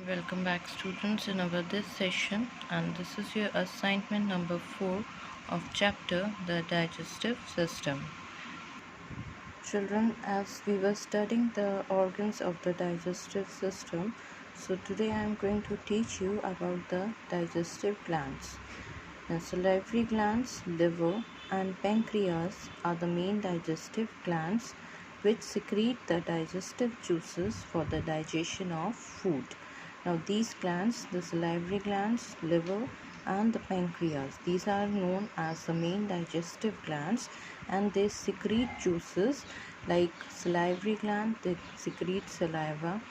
Welcome back, students, in our this session, and this is your assignment number 4 of chapter the digestive system. Children, as we were studying the organs of the digestive system, so today I am going to teach you about the digestive glands. The salivary glands, liver, and pancreas are the main digestive glands which secrete the digestive juices for the digestion of food. Now, these glands, the salivary glands, liver, and the pancreas, these are known as the main digestive glands, and they secrete juices like salivary gland, they secrete saliva,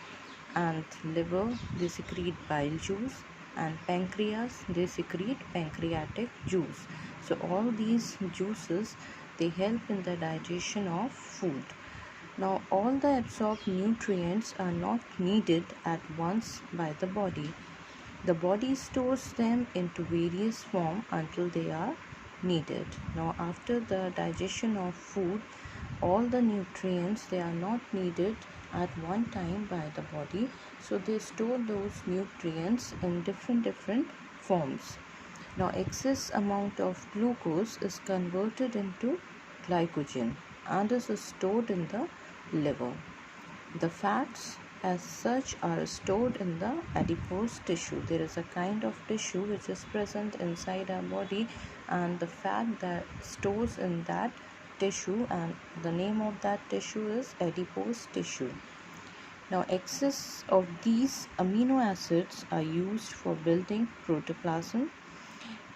and liver, they secrete bile juice, and pancreas, they secrete pancreatic juice. So all these juices, they help in the digestion of food. Now, all the absorbed nutrients are not needed at once by the body. The body stores them into various forms until they are needed. Now, after the digestion of food, all the nutrients, they are not needed at one time by the body, so they store those nutrients in different forms. Now, excess amount of glucose is converted into glycogen and is stored in the liver. The fats as such are stored in the adipose tissue. There is a kind of tissue which is present inside our body, and the fat that stores in that tissue, and the name of that tissue is adipose tissue. Now, excess of these amino acids are used for building protoplasm.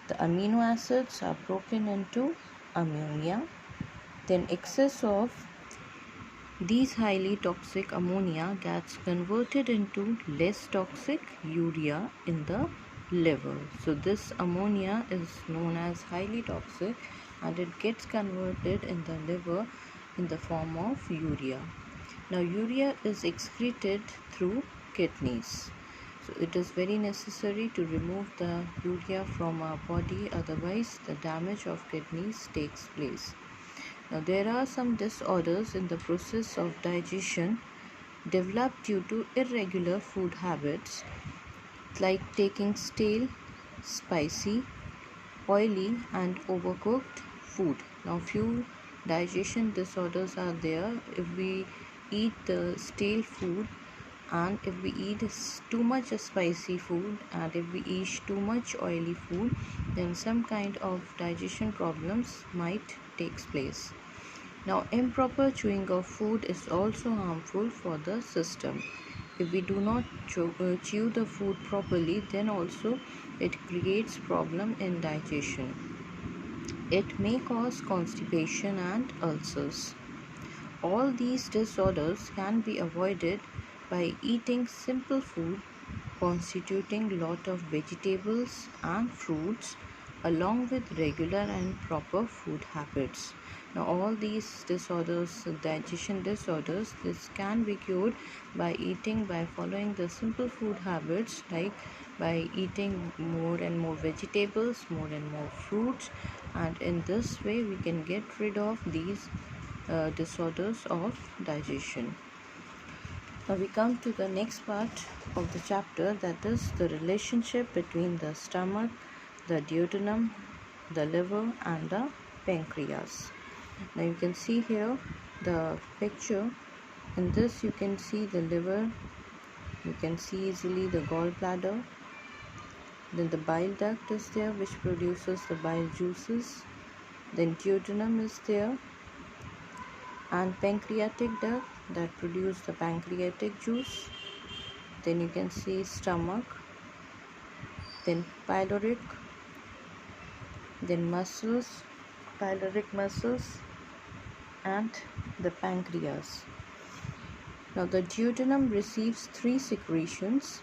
The amino acids are broken into ammonia. Then excess of these highly toxic ammonia gets converted into less toxic urea in the liver. So this ammonia is known as highly toxic, and it gets converted in the liver in the form of urea. Now, urea is excreted through kidneys. So it is very necessary to remove the urea from our body, otherwise the damage of kidneys takes place. Now, there are some disorders in the process of digestion developed due to irregular food habits, like taking stale, spicy, oily, and overcooked food. Now, few digestion disorders are there if we eat the stale food, and if we eat too much spicy food, and if we eat too much oily food, then some kind of digestion problems might take place. Now, improper chewing of food is also harmful for the system. If we do not chew the food properly, then also it creates problem in digestion. It may cause constipation and ulcers. All these disorders can be avoided by eating simple food constituting lot of vegetables and fruits, along with regular and proper food habits. Now, all these disorders, digestion disorders, this can be cured by following the simple food habits, like by eating more and more vegetables, more and more fruits, and in this way we can get rid of these disorders of digestion. Now we come to the next part of the chapter, that is the relationship between the stomach, the duodenum, the liver, and the pancreas. Now you can see here the picture. In this you can see the liver, you can see easily the gallbladder, then the bile duct is there which produces the bile juices, then duodenum is there, and pancreatic duct that produce the pancreatic juice. Then you can see stomach, then pyloric, then muscles, pyloric muscles, and the pancreas. Now the duodenum receives three secretions.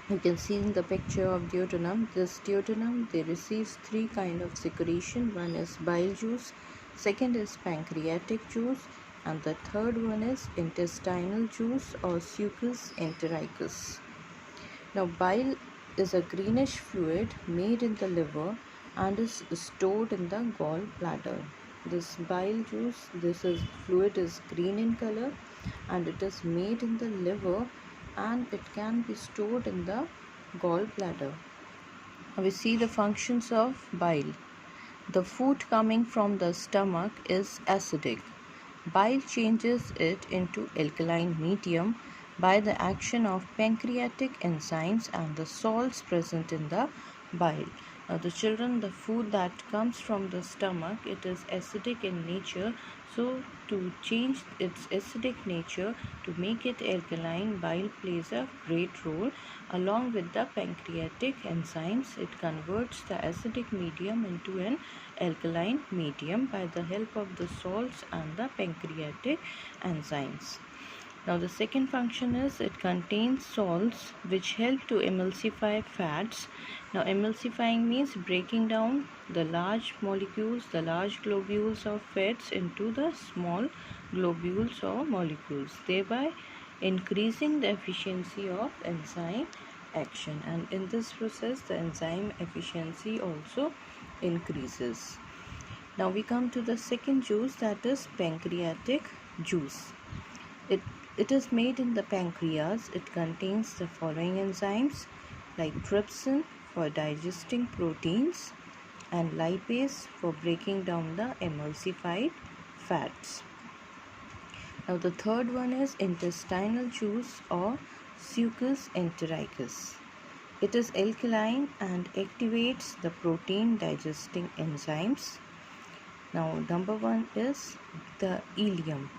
You can see in the picture of duodenum, this duodenum, they receives three kind of secretion. One is bile juice, second is pancreatic juice, and the third one is intestinal juice or succus entericus. Now bile is a greenish fluid made in the liver and is stored in the gallbladder. This bile juice, fluid is green in color, and it is made in the liver and it can be stored in the gallbladder. We see the functions of bile. The food coming from the stomach is acidic. Bile changes it into alkaline medium by the action of pancreatic enzymes and the salts present in the bile. Now, the children, the food that comes from the stomach, it is acidic in nature. So, to change its acidic nature, to make it alkaline, bile plays a great role. Along with the pancreatic enzymes, it converts the acidic medium into an alkaline medium by the help of the salts and the pancreatic enzymes. Now, the second function is it contains salts which help to emulsify fats. Now, emulsifying means breaking down the large molecules, the large globules of fats into the small globules or molecules, thereby increasing the efficiency of enzyme action. And in this process, the enzyme efficiency also increases. Now we come to the second juice, that is pancreatic juice. It is made in the pancreas. It contains the following enzymes like trypsin for digesting proteins and lipase for breaking down the emulsified fats. Now the third one is intestinal juice or succus entericus. It is alkaline and activates the protein digesting enzymes. Now number one is the ileum.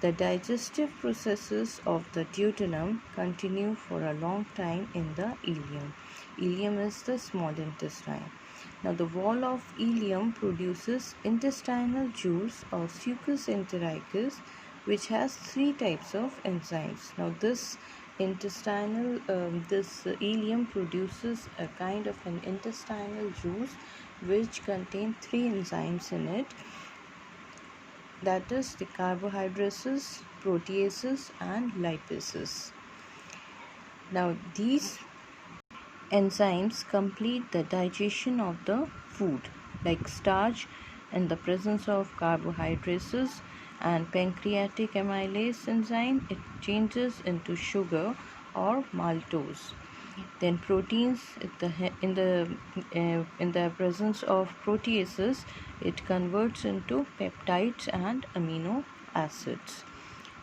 The digestive processes of the duodenum continue for a long time in the ileum. Ileum is the small intestine. Now the wall of ileum produces intestinal juice or succus entericus, which has three types of enzymes. Now this ileum produces a kind of an intestinal juice which contains three enzymes in it, that is the carbohydrases, proteases and lipases. Now these enzymes complete the digestion of the food, like starch in the presence of carbohydrates and pancreatic amylase enzyme, it changes into sugar or maltose. Then proteins in the presence of proteases, it converts into peptides and amino acids.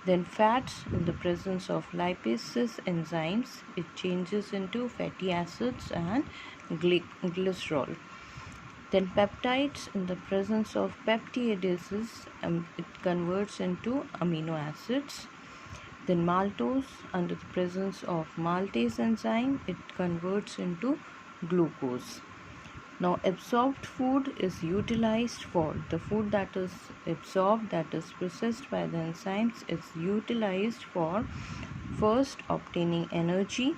Then fats in the presence of lipases enzymes, it changes into fatty acids and glycerol. Then peptides in the presence of peptidases, it converts into amino acids. Then maltose under the presence of maltase enzyme, it converts into glucose. Now absorbed food is utilized for the food that is absorbed, that is processed by the enzymes, is utilized for first obtaining energy,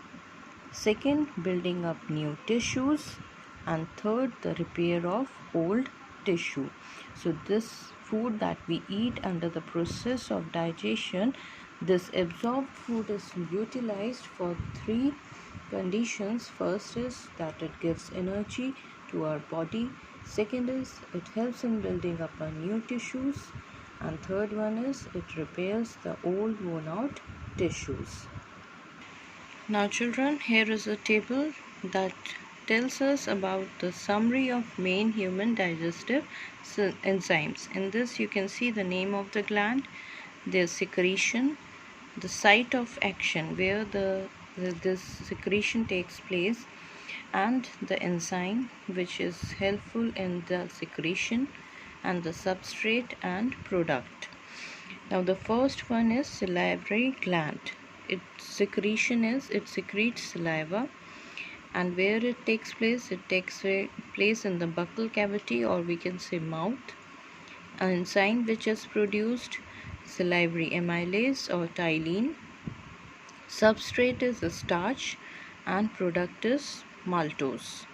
second building up new tissues, and third the repair of old tissue. So this food that we eat under the process of digestion, this absorbed food is utilized for three conditions. First is that it gives energy to our body, second is it helps in building up our new tissues, and third one is it repairs the old worn out tissues. Now children, here is a table that tells us about the summary of main human digestive enzymes. In this you can see the name of the gland, their secretion, the site of action where this secretion takes place, and the enzyme which is helpful in the secretion, and the substrate and product. Now the first one is salivary gland. Its secretion is, it secretes saliva, and where it takes place, it takes place in the buccal cavity, or we can say mouth. An enzyme which is produced, salivary amylase or ptyalin. Substrate is the starch and product is maltose.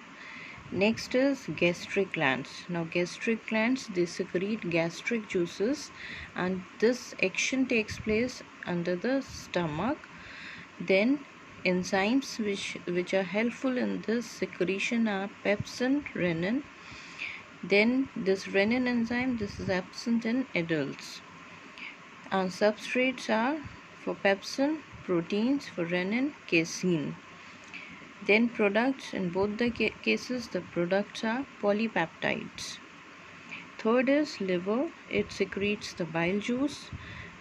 Next is gastric glands. Now gastric glands, they secrete gastric juices, and this action takes place under the stomach. Then enzymes which are helpful in this secretion are pepsin, renin. Then this renin enzyme, this is absent in adults. And substrates are for pepsin, proteins for renin, casein. Then products, in both the cases the products are polypeptides. Third is liver, it secretes the bile juice,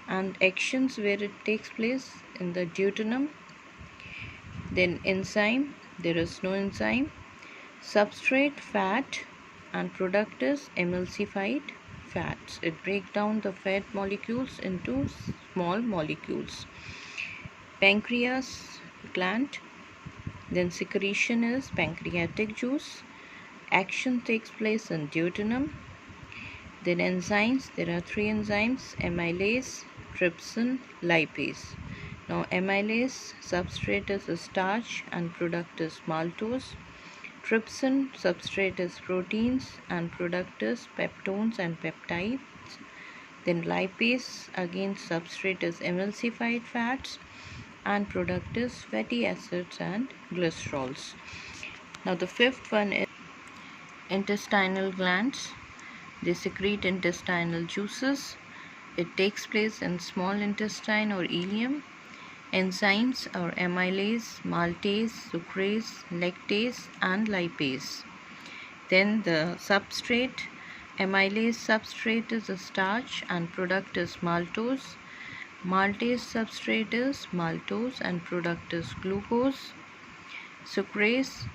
and actions where it takes place in the duodenum. Then enzyme, there is no enzyme. Substrate, fat, and product is emulsified fats. It breaks down the fat molecules into small molecules. Pancreas gland, then secretion is pancreatic juice. Action takes place in duodenum. Then enzymes, there are three enzymes: amylase, trypsin, lipase. Now amylase substrate is a starch and product is maltose. Trypsin substrate is proteins and product is peptones and peptides. Then lipase, again substrate is emulsified fats and product is fatty acids and glycerols. Now the fifth one is intestinal glands. They secrete intestinal juices. It takes place in small intestine or ileum. Enzymes are amylase, maltase, sucrase, lactase and lipase. Then the substrate, amylase substrate is a starch and product is maltose. Maltase substrate is maltose and product is glucose. Sucrase,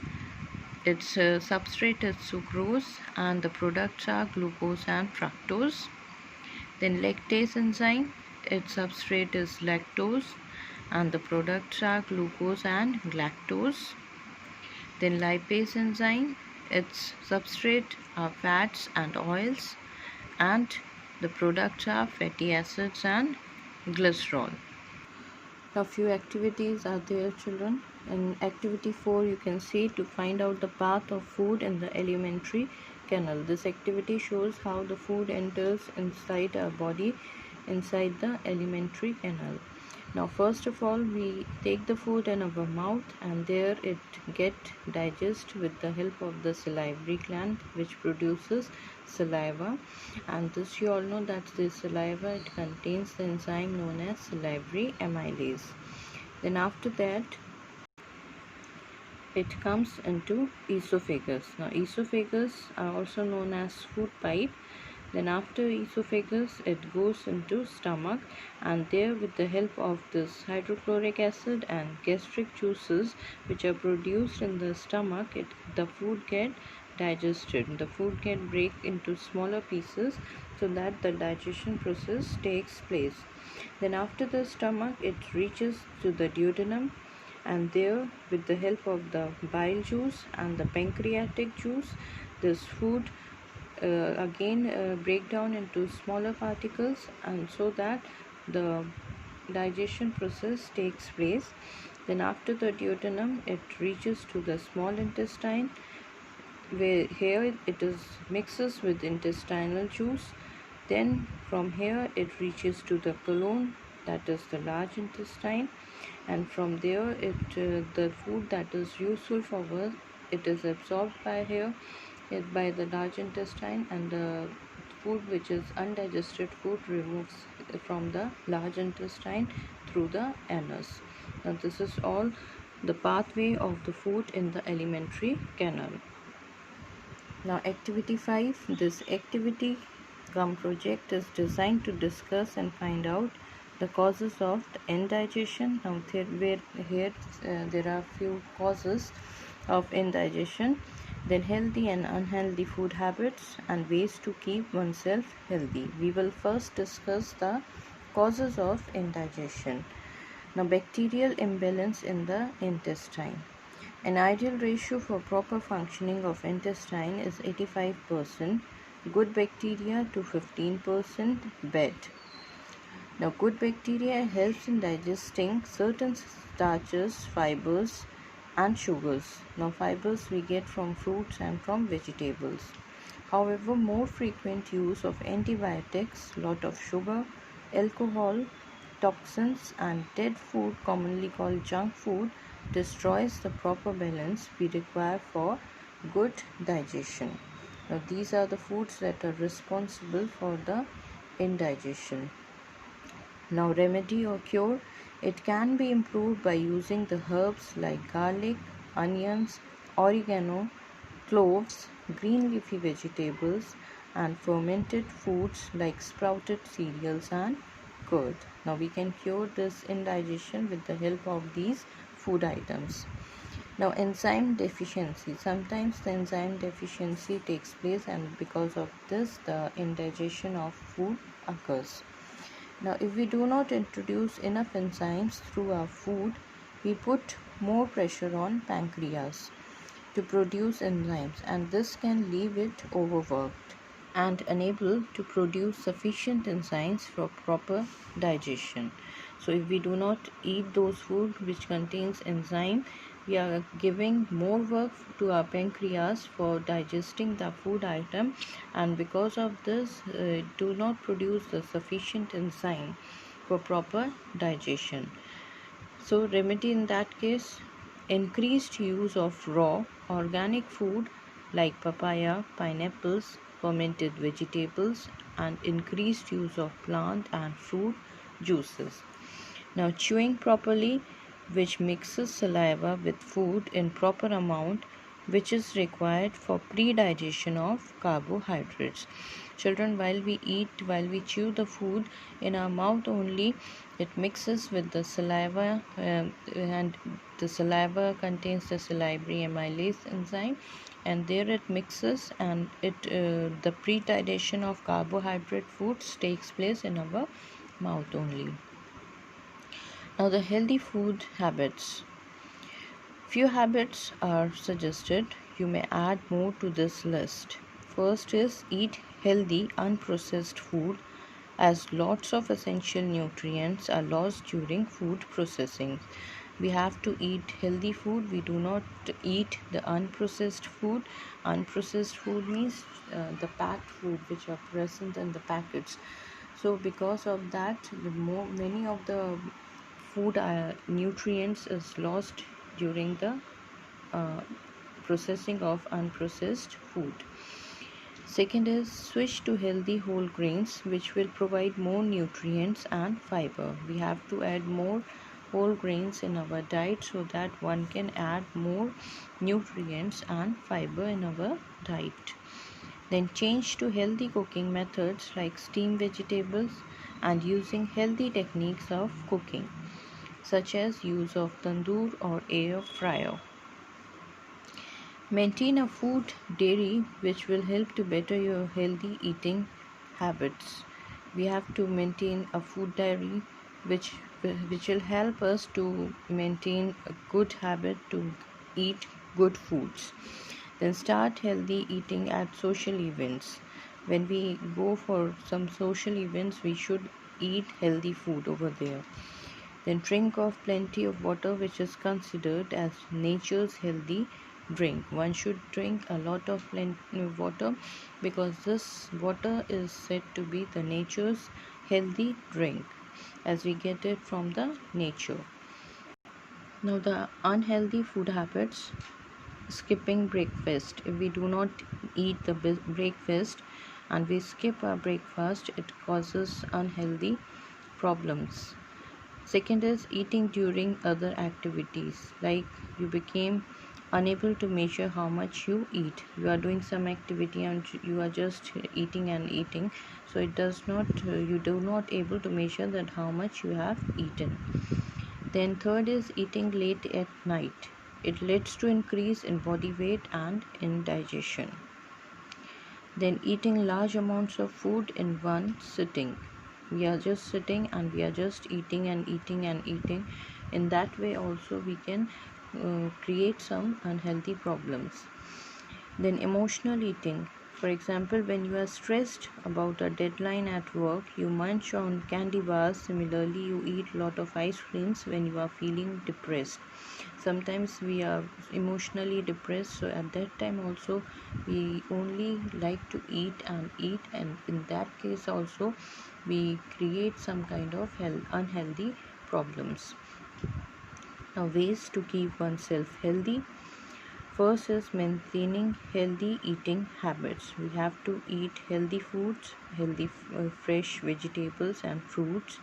its substrate is sucrose and the products are glucose and fructose. Then lactase enzyme, its substrate is lactose and the products are glucose and galactose. Then lipase enzyme, its substrate are fats and oils and the products are fatty acids and glycerol. Now few activities are there, children. In activity 4 you can see to find out the path of food in the alimentary canal. This activity shows how the food enters inside our body, inside the alimentary canal. Now first of all we take the food in our mouth and there it get digested with the help of the salivary gland which produces saliva, and this you all know that the saliva, it contains the enzyme known as salivary amylase. Then after that it comes into esophagus. Now esophagus are also known as food pipe. Then after esophagus it goes into stomach, and there with the help of this hydrochloric acid and gastric juices which are produced in the stomach, the food get digested. The food get break into smaller pieces so that the digestion process takes place. Then after the stomach it reaches to the duodenum, and there with the help of the bile juice and the pancreatic juice, this food break down into smaller particles, and so that the digestion process takes place. Then after the duodenum it reaches to the small intestine, where here it is mixes with intestinal juice. Then from here it reaches to the colon, that is the large intestine, and from there the food that is useful for us, it is absorbed by here by the large intestine, and the food which is undigested food removes from the large intestine through the anus. Now this is all the pathway of the food in the alimentary canal. Now activity 5. This activity project is designed to discuss and find out the causes of the indigestion. Now there are few causes of indigestion. Then healthy and unhealthy food habits and ways to keep oneself healthy. We will first discuss the causes of indigestion. Now bacterial imbalance in the intestine. An ideal ratio for proper functioning of intestine is 85% good bacteria to 15% bad. Now good bacteria helps in digesting certain starches, fibers and sugars. Now fibers we get from fruits and from vegetables. However, more frequent use of antibiotics, lot of sugar, alcohol, toxins and dead food, commonly called junk food, destroys the proper balance we require for good digestion. Now these are the foods that are responsible for the indigestion. Now, remedy or cure, it can be improved by using the herbs like garlic, onions, oregano, cloves, green leafy vegetables, and fermented foods like sprouted cereals and curd. Now, we can cure this indigestion with the help of these food items. Now, enzyme deficiency. Sometimes the enzyme deficiency takes place, and because of this, the indigestion of food occurs. Now, if we do not introduce enough enzymes through our food, we put more pressure on pancreas to produce enzymes, and this can leave it overworked and unable to produce sufficient enzymes for proper digestion. So if we do not eat those food which contains enzyme, we are giving more work to our pancreas for digesting the food item, and because of this do not produce the sufficient enzyme for proper digestion. So remedy in that case, increased use of raw organic food like papaya, pineapples, fermented vegetables, and increased use of plant and fruit juices. Now, chewing properly, which mixes saliva with food in proper amount, which is required for pre-digestion of carbohydrates. Children, while we chew the food in our mouth only, it mixes with the saliva, and the saliva contains the salivary amylase enzyme, and there it mixes, and the pre-digestion of carbohydrate foods takes place in our mouth only. Now, the healthy food habits. Few habits are suggested. You may add more to this list. First is eat healthy, unprocessed food, as lots of essential nutrients are lost during food processing. We have to eat healthy food. We do not eat the unprocessed food. Unprocessed food means the packed food which are present in the packets. So because of that, many of the food nutrients is lost during the uh, processing of unprocessed food. Second is switch to healthy whole grains, which will provide more nutrients and fiber. We have to add more whole grains in our diet so that one can add more nutrients and fiber in our diet. Then change to healthy cooking methods like steamed vegetables and using healthy techniques of cooking, such as use of tandoor or air fryer. Maintain a food diary which will help to better your healthy eating habits. We have to maintain a food diary which will help us to maintain a good habit to eat good foods. Then start healthy eating at social events. When we go for some social events, we should eat healthy food over there. Then drink of plenty of water, which is considered as nature's healthy drink. One should drink a lot of water because this water is said to be the nature's healthy drink, as we get it from the nature. Now, the unhealthy food habits. Skipping breakfast. If we do not eat the breakfast and we skip our breakfast, it causes unhealthy problems. Second is eating during other activities, like you became unable to measure how much you eat. You are doing some activity and you are just eating and eating, so it does not you do not able to measure that how much you have eaten. Then third is eating late at night. It leads to increase in body weight and indigestion. Then eating large amounts of food in one sitting. We are just sitting and we are just eating and eating and eating. In that way also we can create some unhealthy problems. Then emotional eating. For example, when you are stressed about a deadline at work, you munch on candy bars. Similarly, you eat lot of ice creams when you are feeling depressed. Sometimes we are emotionally depressed, so at that time also we only like to eat, and in that case also we create some kind of unhealthy problems. Now, ways to keep oneself healthy. First is maintaining healthy eating habits. We have to eat healthy foods, fresh vegetables and fruits.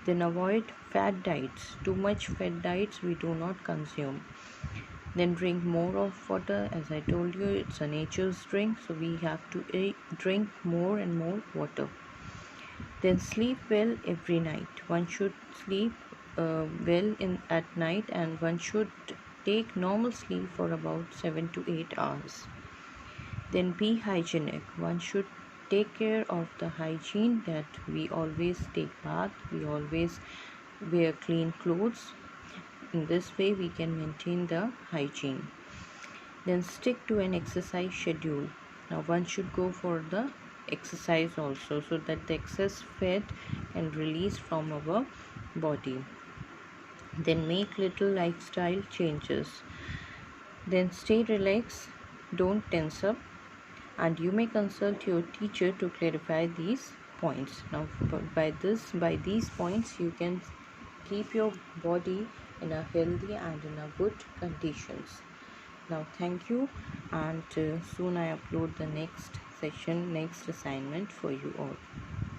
Then avoid fat diets. Too much fat diets we do not consume. Then drink more of water. As I told you, it's a nature's drink, so we have to drink more and more water. Then sleep well every night. One should sleep well at night, and one should take normal sleep for about 7 to 8 hours. Then be hygienic. One should take care of the hygiene, that we always take bath, we always wear clean clothes. In this way we can maintain the hygiene. Then stick to an exercise schedule. Now one should go for the exercise also, so that the excess fat can release from our body. Then make little lifestyle changes. Then stay relaxed, don't tense up, and you may consult your teacher to clarify these points. Now by these points you can keep your body in a healthy and in a good conditions. Now thank you, and soon I upload the next session, next assignment for you all.